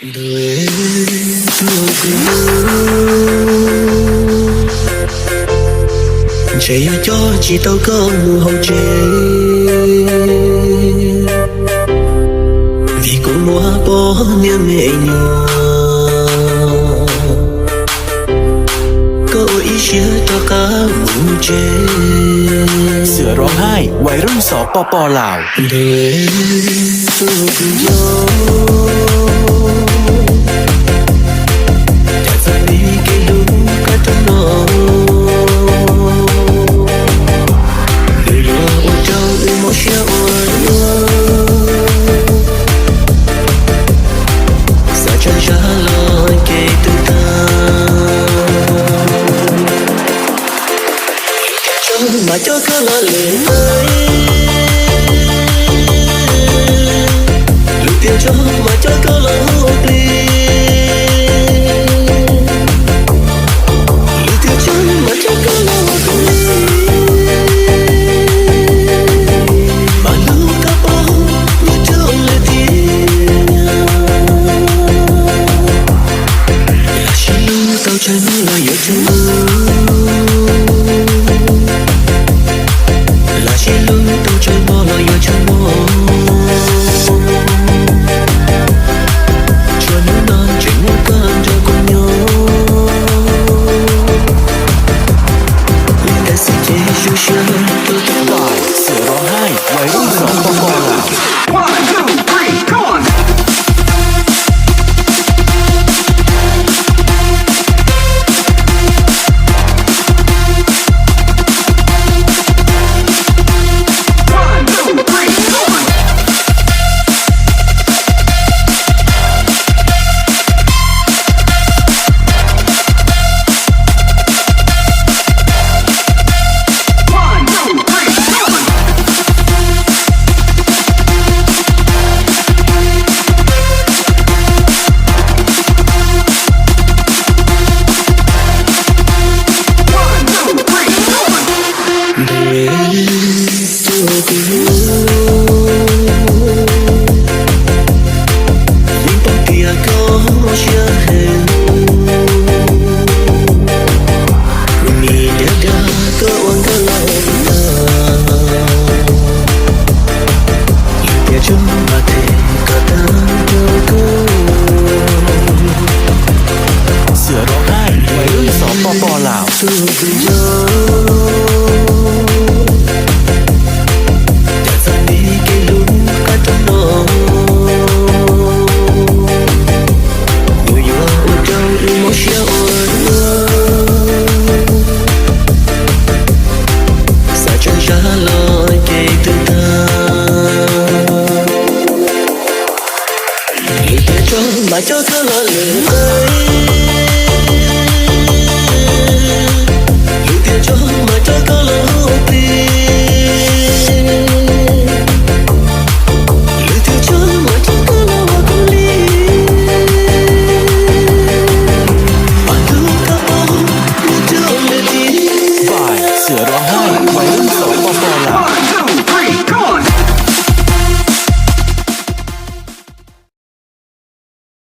đời thương chạy cho chỉ tao có mù hồng chế vì cũng mua bỏ niềm mẹ nhỏ có ý chia cho cả mù chế เสือร้องไห้วัยรุ่นสปปลาว đời thương chặt phải đi cái đúng cái tâm nó đời lúa ôi trâu ôi mỏ xéo sa chân trả lời kể từ ta mà cho cơ là liền ơi lúc tiền cho mà cho cơ